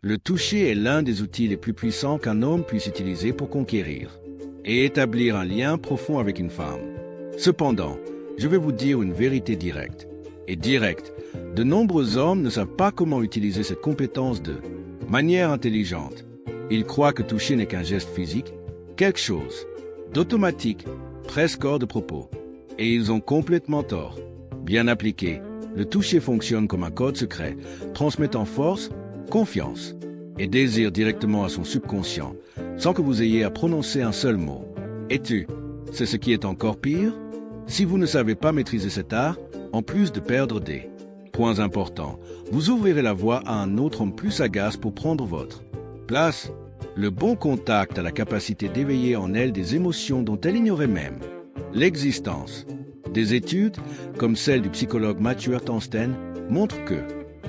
Le toucher est l'un des outils les plus puissants qu'un homme puisse utiliser pour conquérir et établir un lien profond avec une femme. Cependant, je vais vous dire une vérité directe. Et directe, de nombreux hommes ne savent pas comment utiliser cette compétence de manière intelligente. Ils croient que toucher n'est qu'un geste physique, quelque chose d'automatique, presque hors de propos. Et ils ont complètement tort. Bien appliqué, le toucher fonctionne comme un code secret, transmettant force, confiance et désir directement à son subconscient, sans que vous ayez à prononcer un seul mot. Et c'est ce qui est encore pire. Si vous ne savez pas maîtriser cet art, en plus de perdre des points importants, vous ouvrirez la voie à un autre homme plus sagace pour prendre votre place. Le bon contact a la capacité d'éveiller en elle des émotions dont elle ignorait même l'existence. Des études, comme celle du psychologue Mathieu Artenstein, montrent que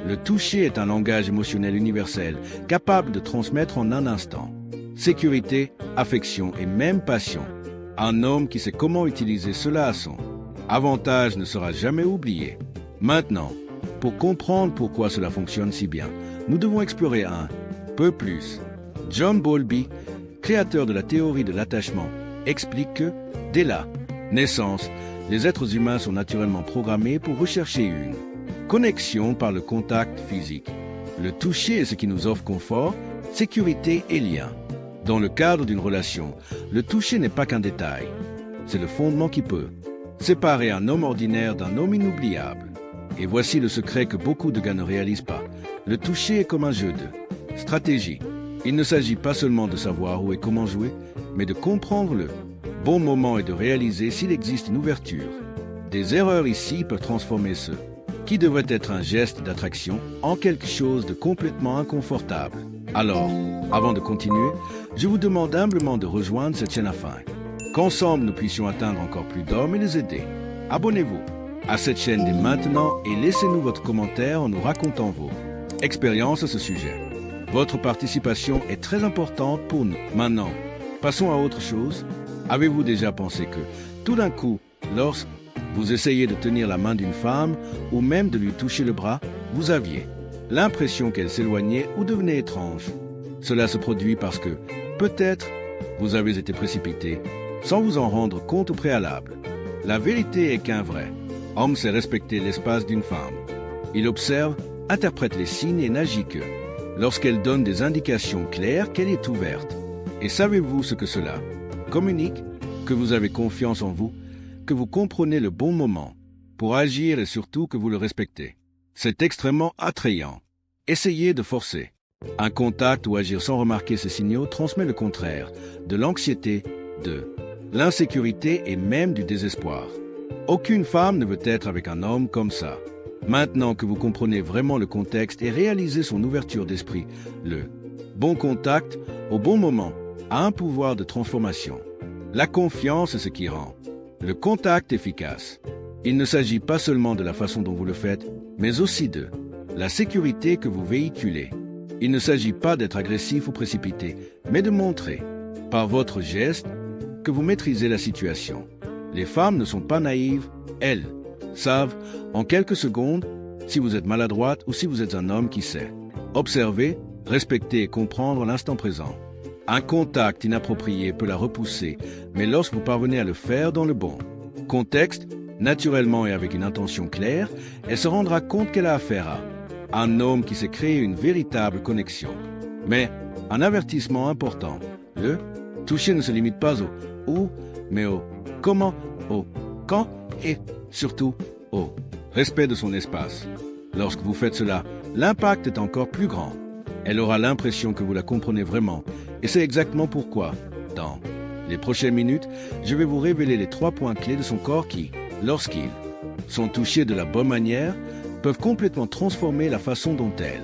le toucher est un langage émotionnel universel, capable de transmettre en un instant sécurité, affection et même passion. Un homme qui sait comment utiliser cela à son avantage ne sera jamais oublié. Maintenant, pour comprendre pourquoi cela fonctionne si bien, nous devons explorer un peu plus. John Bowlby, créateur de la théorie de l'attachement, explique que, dès la naissance, les êtres humains sont naturellement programmés pour rechercher une connexion par le contact physique. Le toucher est ce qui nous offre confort, sécurité et lien. Dans le cadre d'une relation, le toucher n'est pas qu'un détail. C'est le fondement qui peut séparer un homme ordinaire d'un homme inoubliable. Et voici le secret que beaucoup de gars ne réalisent pas. Le toucher est comme un jeu de stratégie. Il ne s'agit pas seulement de savoir où et comment jouer, mais de comprendre le bon moment et de réaliser s'il existe une ouverture. Des erreurs ici peuvent transformer ce qui devrait être un geste d'attraction en quelque chose de complètement inconfortable. Alors, avant de continuer, je vous demande humblement de rejoindre cette chaîne afin qu'ensemble nous puissions atteindre encore plus d'hommes et les aider. Abonnez-vous à cette chaîne dès maintenant et laissez-nous votre commentaire en nous racontant vos expériences à ce sujet. Votre participation est très importante pour nous. Maintenant, passons à autre chose. Avez-vous déjà pensé que, tout d'un coup, lorsque vous essayez de tenir la main d'une femme ou même de lui toucher le bras, vous aviez l'impression qu'elle s'éloignait ou devenait étrange? Cela se produit parce que, peut-être, vous avez été précipité, sans vous en rendre compte au préalable. La vérité est qu'un vrai homme sait respecter l'espace d'une femme. Il observe, interprète les signes et n'agit que lorsqu'elle donne des indications claires qu'elle est ouverte. Et savez-vous ce que cela communique? Que vous avez confiance en vous, que vous comprenez le bon moment pour agir et surtout que vous le respectez. C'est extrêmement attrayant. Essayez de forcer un contact ou agir sans remarquer ces signaux transmet le contraire, de l'anxiété, de l'insécurité et même du désespoir. Aucune femme ne veut être avec un homme comme ça. Maintenant que vous comprenez vraiment le contexte et réalisez son ouverture d'esprit, le bon contact au bon moment a un pouvoir de transformation. La confiance est ce qui rend le contact efficace. Il ne s'agit pas seulement de la façon dont vous le faites, mais aussi de la sécurité que vous véhiculez. Il ne s'agit pas d'être agressif ou précipité, mais de montrer, par votre geste, que vous maîtrisez la situation. Les femmes ne sont pas naïves, elles savent, en quelques secondes, si vous êtes maladroite ou si vous êtes un homme qui sait observer, respecter et comprendre l'instant présent. Un contact inapproprié peut la repousser, mais lorsque vous parvenez à le faire dans le bon contexte, naturellement et avec une intention claire, elle se rendra compte qu'elle a affaire à un homme qui sait créer une véritable connexion. Mais un avertissement important, le toucher ne se limite pas au où, mais au comment, au quand et surtout au respect de son espace. Lorsque vous faites cela, l'impact est encore plus grand. Elle aura l'impression que vous la comprenez vraiment. Et c'est exactement pourquoi, dans les prochaines minutes, je vais vous révéler les 3 points clés de son corps qui, lorsqu'ils sont touchés de la bonne manière, peuvent complètement transformer la façon dont elle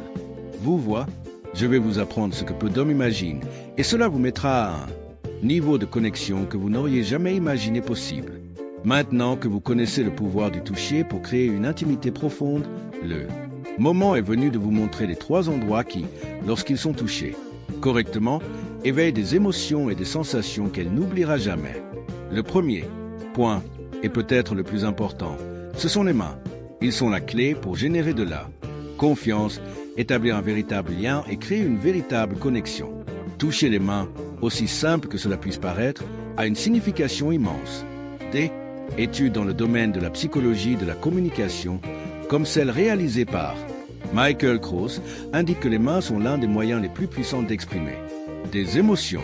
vous voit. Je vais vous apprendre ce que peu d'hommes imaginent, et cela vous mettra à un niveau de connexion que vous n'auriez jamais imaginé possible. Maintenant que vous connaissez le pouvoir du toucher pour créer une intimité profonde, le moment est venu de vous montrer les 3 endroits qui, lorsqu'ils sont touchés correctement, éveillent des émotions et des sensations qu'elle n'oubliera jamais. Le premier point, et peut-être le plus important, ce sont les mains. Ils sont la clé pour générer de la confiance établir un véritable lien et créer une véritable connexion. Toucher les mains, aussi simple que cela puisse paraître, a une signification immense. D. Études dans le domaine de la psychologie de la communication, comme celle réalisée par Michael Krauss, indique que les mains sont l'un des moyens les plus puissants d'exprimer des émotions.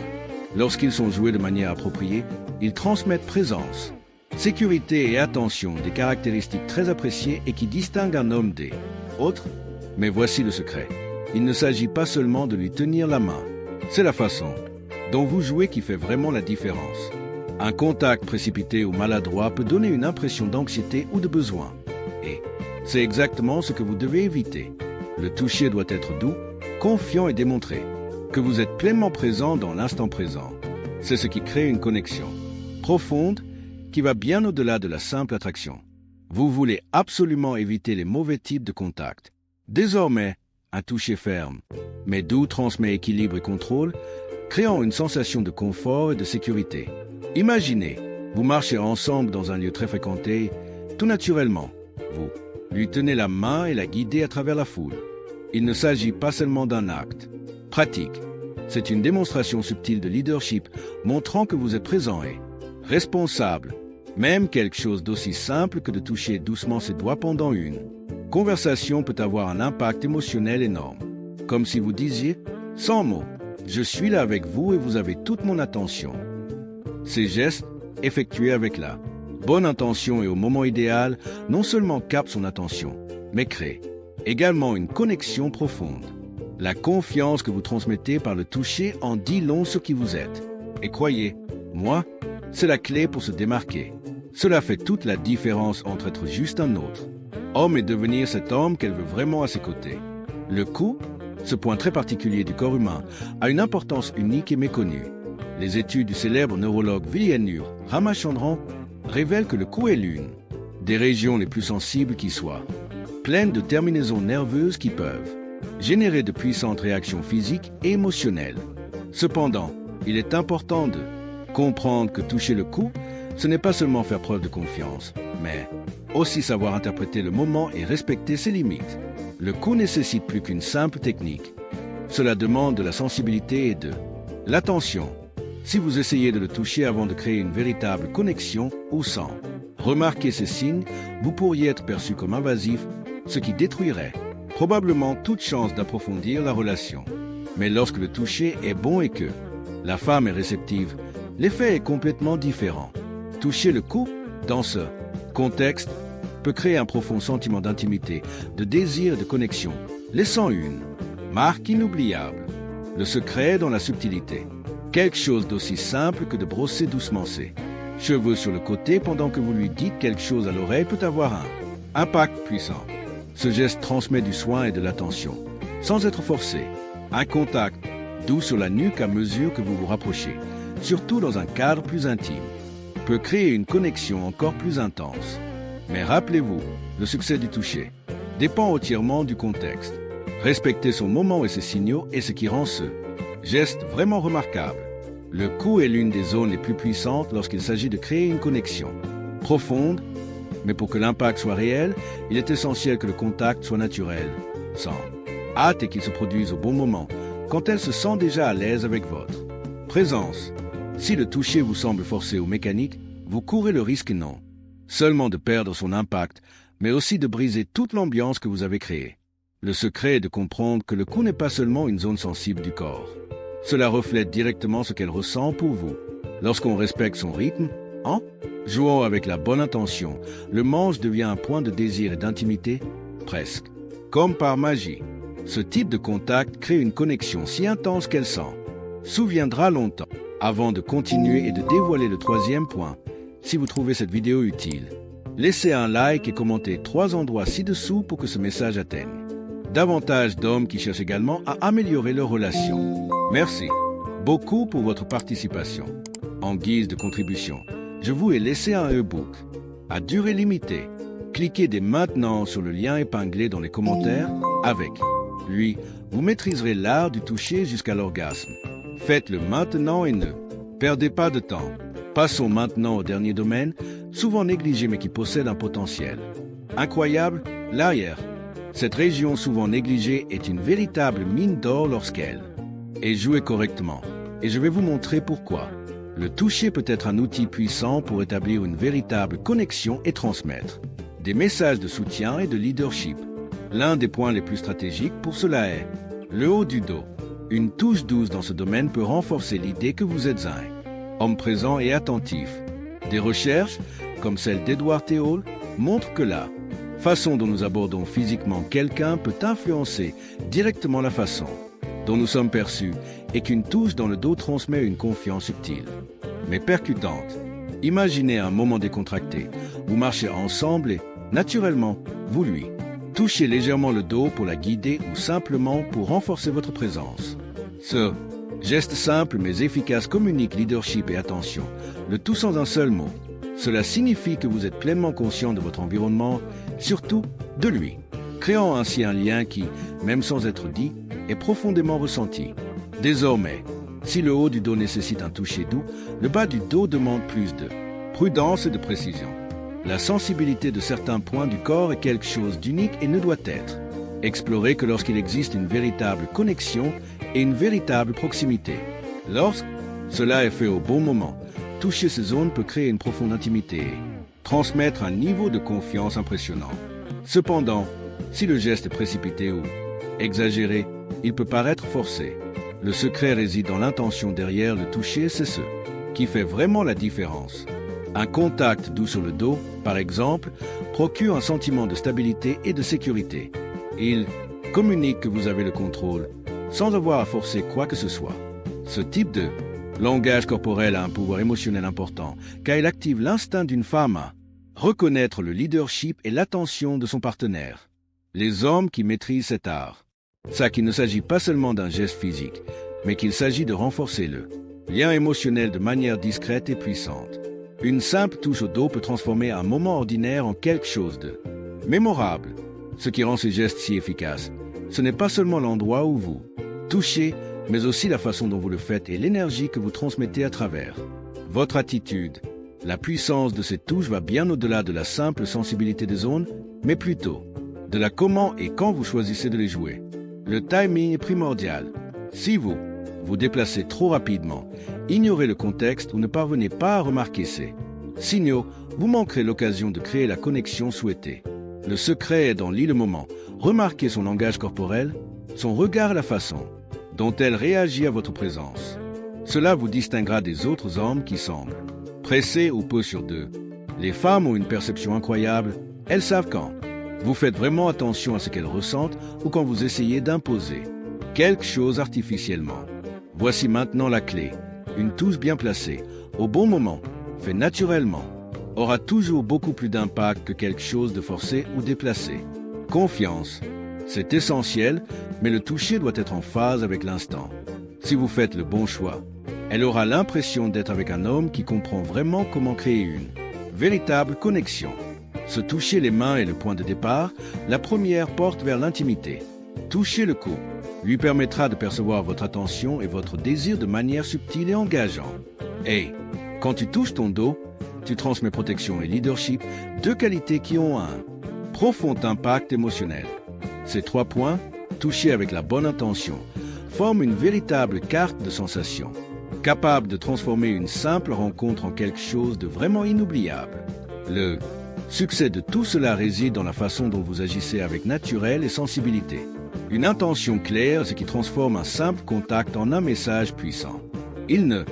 Lorsqu'ils sont joués de manière appropriée, ils transmettent présence, sécurité et attention, des caractéristiques très appréciées et qui distinguent un homme des autres. Mais voici le secret. Il ne s'agit pas seulement de lui tenir la main. C'est la façon dont vous jouez qui fait vraiment la différence. Un contact précipité ou maladroit peut donner une impression d'anxiété ou de besoin. Et c'est exactement ce que vous devez éviter. Le toucher doit être doux, confiant et démontrer que vous êtes pleinement présent dans l'instant présent. C'est ce qui crée une connexion profonde qui va bien au-delà de la simple attraction. Vous voulez absolument éviter les mauvais types de contacts. Désormais, un toucher ferme, mais doux transmet équilibre et contrôle, créant une sensation de confort et de sécurité. Imaginez, vous marchez ensemble dans un lieu très fréquenté, tout naturellement, vous lui tenez la main et la guidez à travers la foule. Il ne s'agit pas seulement d'un acte pratique, c'est une démonstration subtile de leadership montrant que vous êtes présent et responsable. Même quelque chose d'aussi simple que de toucher doucement ses doigts pendant une conversation peut avoir un impact émotionnel énorme. Comme si vous disiez, sans mots, je suis là avec vous et vous avez toute mon attention. Ces gestes, effectués avec la bonne intention et au moment idéal, non seulement captent son attention, mais créent également une connexion profonde. La confiance que vous transmettez par le toucher en dit long sur qui vous êtes. Et croyez-moi, c'est la clé pour se démarquer. Cela fait toute la différence entre être juste un autre homme et devenir cet homme qu'elle veut vraiment à ses côtés. Le cou, ce point très particulier du corps humain, a une importance unique et méconnue. Les études du célèbre neurologue Viljayinur Ramachandran révèlent que le cou est l'une des régions les plus sensibles qui soient, pleine de terminaisons nerveuses qui peuvent générer de puissantes réactions physiques et émotionnelles. Cependant, il est important de comprendre que toucher le cou, ce n'est pas seulement faire preuve de confiance, mais aussi savoir interpréter le moment et respecter ses limites. Le cou nécessite plus qu'une simple technique. Cela demande de la sensibilité et de l'attention. Si vous essayez de le toucher avant de créer une véritable connexion ou sans remarquer ces signes, vous pourriez être perçu comme invasif, ce qui détruirait probablement toute chance d'approfondir la relation. Mais lorsque le toucher est bon et que la femme est réceptive, l'effet est complètement différent. Toucher le cou, dans ce contexte, peut créer un profond sentiment d'intimité, de désir et de connexion, laissant une marque inoubliable. Le secret est dans la subtilité. Quelque chose d'aussi simple que de brosser doucement ses cheveux sur le côté pendant que vous lui dites quelque chose à l'oreille peut avoir un impact puissant. Ce geste transmet du soin et de l'attention, sans être forcé. Un contact doux sur la nuque à mesure que vous vous rapprochez, surtout dans un cadre plus intime, peut créer une connexion encore plus intense. Mais rappelez-vous, le succès du toucher dépend entièrement du contexte. Respecter son moment et ses signaux est ce qui rend ce geste vraiment remarquable. Le cou est l'une des zones les plus puissantes lorsqu'il s'agit de créer une connexion profonde, mais pour que l'impact soit réel, il est essentiel que le contact soit naturel, sans hâte et qu'il se produise au bon moment, quand elle se sent déjà à l'aise avec votre présence. Si le toucher vous semble forcé ou mécanique, vous courez le risque non seulement de perdre son impact, mais aussi de briser toute l'ambiance que vous avez créée. Le secret est de comprendre que le cou n'est pas seulement une zone sensible du corps. Cela reflète directement ce qu'elle ressent pour vous. Lorsqu'on respecte son rythme, en jouant avec la bonne intention, le manche devient un point de désir et d'intimité, presque comme par magie. Ce type de contact crée une connexion si intense qu'elle s'en souviendra longtemps. Avant de continuer et de dévoiler le troisième point, si vous trouvez cette vidéo utile, laissez un like et commentez 3 endroits ci-dessous pour que ce message atteigne davantage d'hommes qui cherchent également à améliorer leur relation. Merci beaucoup pour votre participation. En guise de contribution, je vous ai laissé un e-book à durée limitée. Cliquez dès maintenant sur le lien épinglé dans les commentaires. Avec lui, vous maîtriserez l'art du toucher jusqu'à l'orgasme. Faites-le maintenant et ne perdez pas de temps. Passons maintenant au dernier domaine, souvent négligé mais qui possède un potentiel incroyable, l'arrière Cette région souvent négligée est une véritable mine d'or lorsqu'elle est jouée correctement. Et je vais vous montrer pourquoi. Le toucher peut être un outil puissant pour établir une véritable connexion et transmettre des messages de soutien et de leadership. L'un des points les plus stratégiques pour cela est le haut du dos. Une touche douce dans ce domaine peut renforcer l'idée que vous êtes un homme présent et attentif. Des recherches, comme celle d'Edward T. Hall, montrent que la façon dont nous abordons physiquement quelqu'un peut influencer directement la façon dont nous sommes perçus et qu'une touche dans le dos transmet une confiance subtile, mais percutante. Imaginez un moment décontracté. Vous marchez ensemble et, naturellement, vous lui touchez légèrement le dos pour la guider ou simplement pour renforcer votre présence. Ce geste simple mais efficace communique leadership et attention, le tout sans un seul mot. Cela signifie que vous êtes pleinement conscient de votre environnement, surtout de lui, créant ainsi un lien qui, même sans être dit, est profondément ressenti. Désormais, si le haut du dos nécessite un toucher doux, le bas du dos demande plus de prudence et de précision. La sensibilité de certains points du corps est quelque chose d'unique et ne doit être exploré que lorsqu'il existe une véritable connexion et une véritable proximité. Lorsque cela est fait au bon moment, toucher ces zones peut créer une profonde intimité et transmettre un niveau de confiance impressionnant. Cependant, si le geste est précipité ou exagéré, il peut paraître forcé. Le secret réside dans l'intention derrière le toucher, c'est ce qui fait vraiment la différence. Un contact doux sur le dos, par exemple, procure un sentiment de stabilité et de sécurité. Il communique que vous avez le contrôle, sans avoir à forcer quoi que ce soit. Ce type de langage corporel a un pouvoir émotionnel important, car il active l'instinct d'une femme à reconnaître le leadership et l'attention de son partenaire. Les hommes qui maîtrisent cet art savent qu'il ne s'agit pas seulement d'un geste physique, mais qu'il s'agit de renforcer le lien émotionnel de manière discrète et puissante. Une simple touche au dos peut transformer un moment ordinaire en quelque chose de mémorable. Ce qui rend ces gestes si efficaces, ce n'est pas seulement l'endroit où vous touchez, mais aussi la façon dont vous le faites et l'énergie que vous transmettez à travers votre attitude. La puissance de cette touche va bien au-delà de la simple sensibilité des zones, mais plutôt de la comment et quand vous choisissez de les jouer. Le timing est primordial. Si vous vous déplacez trop rapidement, ignorez le contexte ou ne parvenez pas à remarquer ces signaux, vous manquerez l'occasion de créer la connexion souhaitée. Le secret est dans le moment. Remarquez son langage corporel, son regard et la façon dont elle réagit à votre présence. Cela vous distinguera des autres hommes qui semblent pressés ou peu sur d'eux. Les femmes ont une perception incroyable. Elles savent quand vous faites vraiment attention à ce qu'elles ressentent ou quand vous essayez d'imposer quelque chose artificiellement. Voici maintenant la clé. Une touche bien placée, au bon moment, fait naturellement, aura toujours beaucoup plus d'impact que quelque chose de forcé ou déplacé. Confiance, c'est essentiel, mais le toucher doit être en phase avec l'instant. Si vous faites le bon choix, elle aura l'impression d'être avec un homme qui comprend vraiment comment créer une véritable connexion. Se toucher les mains est le point de départ, la première porte vers l'intimité. Toucher le cou lui permettra de percevoir votre attention et votre désir de manière subtile et engageante. Et quand tu touches ton dos, tu transmets protection et leadership, deux qualités qui ont un profond impact émotionnel. Ces 3 points, touchés avec la bonne intention, forment une véritable carte de sensations, capable de transformer une simple rencontre en quelque chose de vraiment inoubliable. Le succès de tout cela réside dans la façon dont vous agissez avec naturel et sensibilité. Une intention claire, ce qui transforme un simple contact en un message puissant. Il ne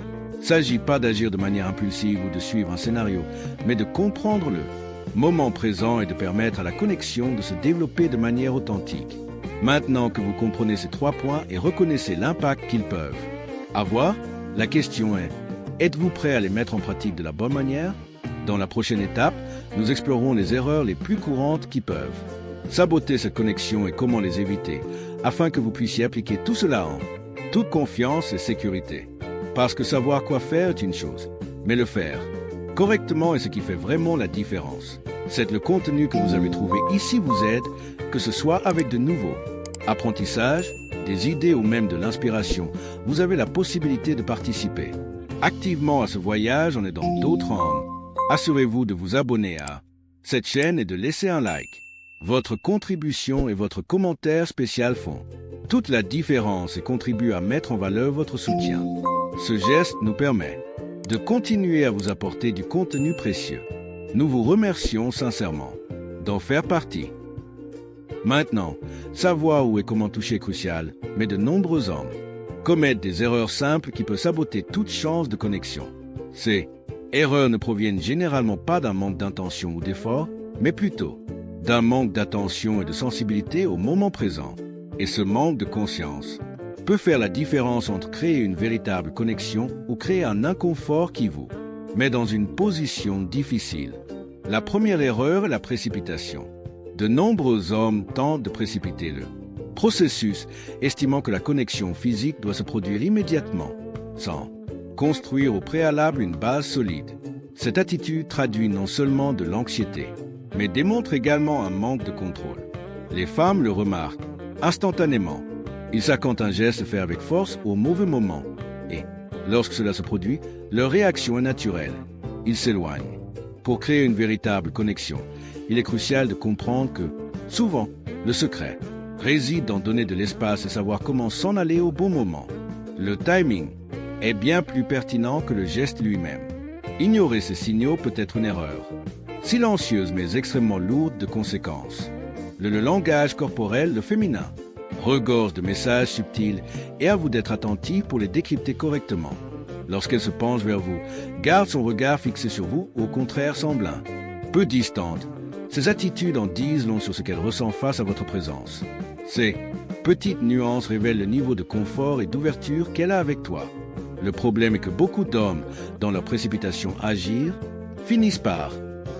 s'agit pas d'agir de manière impulsive ou de suivre un scénario, mais de comprendre le moment présent et de permettre à la connexion de se développer de manière authentique. Maintenant que vous comprenez ces 3 points et reconnaissez l'impact qu'ils peuvent avoir, la question est, êtes-vous prêt à les mettre en pratique de la bonne manière? Dans la prochaine étape, nous explorerons les erreurs les plus courantes qui peuvent saboter cette connexion et comment les éviter, afin que vous puissiez appliquer tout cela en toute confiance et sécurité. Parce que savoir quoi faire est une chose, mais le faire correctement est ce qui fait vraiment la différence. C'est le contenu que vous avez trouvé ici vous aide, que ce soit avec de nouveaux apprentissages, des idées ou même de l'inspiration, vous avez la possibilité de participer activement à ce voyage en aidant d'autres hommes. Assurez-vous de vous abonner à cette chaîne et de laisser un like. Votre contribution et votre commentaire spécial font toute la différence et contribuent à mettre en valeur votre soutien. Ce geste nous permet de continuer à vous apporter du contenu précieux. Nous vous remercions sincèrement d'en faire partie. Maintenant, savoir où et comment toucher est crucial, mais de nombreux hommes commettent des erreurs simples qui peuvent saboter toute chance de connexion. Ces erreurs ne proviennent généralement pas d'un manque d'intention ou d'effort, mais plutôt d'un manque d'attention et de sensibilité au moment présent. Et ce manque de conscience peut faire la différence entre créer une véritable connexion ou créer un inconfort qui vous met dans une position difficile. La première erreur est la précipitation. De nombreux hommes tentent de précipiter le processus, estimant que la connexion physique doit se produire immédiatement, sans construire au préalable une base solide. Cette attitude traduit non seulement de l'anxiété, mais démontre également un manque de contrôle. Les femmes le remarquent instantanément. Ils savent quand un geste se fait avec force au mauvais moment. Et, lorsque cela se produit, leur réaction est naturelle. Ils s'éloignent. Pour créer une véritable connexion, il est crucial de comprendre que, souvent, le secret réside dans donner de l'espace et savoir comment s'en aller au bon moment. Le timing est bien plus pertinent que le geste lui-même. Ignorer ces signaux peut être une erreur, silencieuse mais extrêmement lourde de conséquences. Le langage corporel, le féminin, regorge de messages subtils et à vous d'être attentif pour les décrypter correctement. Lorsqu'elle se penche vers vous, garde son regard fixé sur vous ou au contraire semble un peu distante. Ces attitudes en disent long sur ce qu'elle ressent face à votre présence. Ces petites nuances révèlent le niveau de confort et d'ouverture qu'elle a avec toi. Le problème est que beaucoup d'hommes, dans leur précipitation à agir, finissent par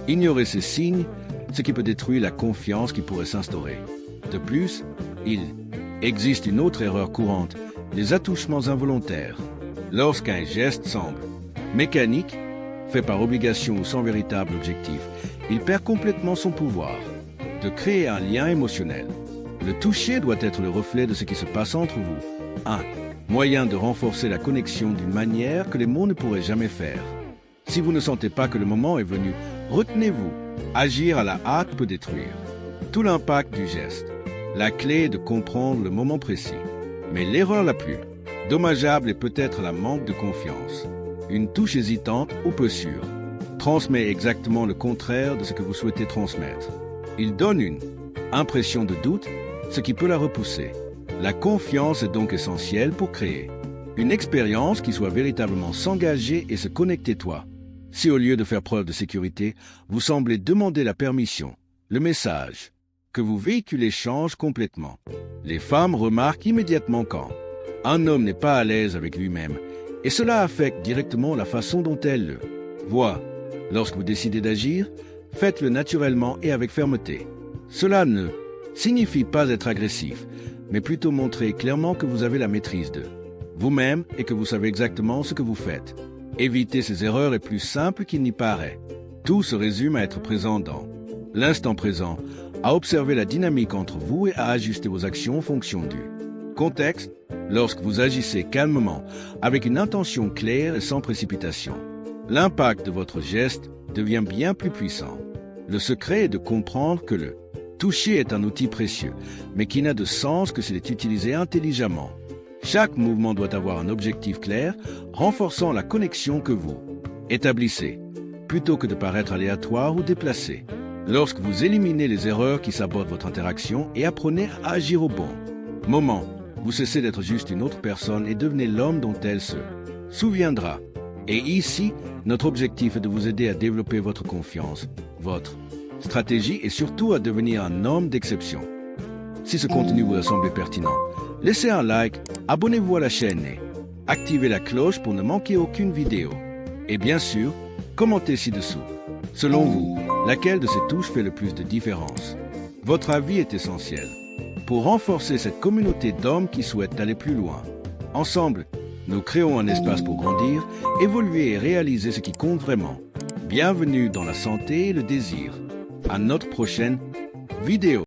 ignorer ces signes, ce qui peut détruire la confiance qui pourrait s'instaurer. De plus, il existe une autre erreur courante, les attouchements involontaires. Lorsqu'un geste semble mécanique, fait par obligation ou sans véritable objectif, il perd complètement son pouvoir de créer un lien émotionnel. Le toucher doit être le reflet de ce qui se passe entre vous. Un moyen de renforcer la connexion d'une manière que les mots ne pourraient jamais faire. Si vous ne sentez pas que le moment est venu, retenez-vous. Agir à la hâte peut détruire tout l'impact du geste. La clé est de comprendre le moment précis. Mais l'erreur la plus dommageable est peut-être la manque de confiance. Une touche hésitante ou peu sûre transmet exactement le contraire de ce que vous souhaitez transmettre. Il donne une impression de doute, ce qui peut la repousser. La confiance est donc essentielle pour créer une expérience qui soit véritablement s'engager et se connecter toi. Si au lieu de faire preuve de sécurité, vous semblez demander la permission, le message que vous véhiculez change complètement. Les femmes remarquent immédiatement quand un homme n'est pas à l'aise avec lui-même, et cela affecte directement la façon dont elle le voit. Lorsque vous décidez d'agir, faites-le naturellement et avec fermeté. Cela ne signifie pas être agressif, mais plutôt montrer clairement que vous avez la maîtrise de vous-même et que vous savez exactement ce que vous faites. Éviter ces erreurs est plus simple qu'il n'y paraît. Tout se résume à être présent dans l'instant présent, à observer la dynamique entre vous et à ajuster vos actions en fonction du contexte. Lorsque vous agissez calmement, avec une intention claire et sans précipitation, l'impact de votre geste devient bien plus puissant. Le secret est de comprendre que le toucher est un outil précieux, mais qui n'a de sens que s'il est utilisé intelligemment. Chaque mouvement doit avoir un objectif clair, renforçant la connexion que vous établissez, plutôt que de paraître aléatoire ou déplacé. Lorsque vous éliminez les erreurs qui sabotent votre interaction et apprenez à agir au bon moment, vous cessez d'être juste une autre personne et devenez l'homme dont elle se souviendra. Et ici, notre objectif est de vous aider à développer votre confiance, votre stratégie et surtout à devenir un homme d'exception. Si ce contenu vous a semblé pertinent, laissez un like, abonnez-vous à la chaîne et activez la cloche pour ne manquer aucune vidéo. Et bien sûr, commentez ci-dessous. Selon vous, laquelle de ces touches fait le plus de différence? Votre avis est essentiel pour renforcer cette communauté d'hommes qui souhaitent aller plus loin. Ensemble, nous créons un espace pour grandir, évoluer et réaliser ce qui compte vraiment. Bienvenue dans la santé et le désir. À notre prochaine vidéo.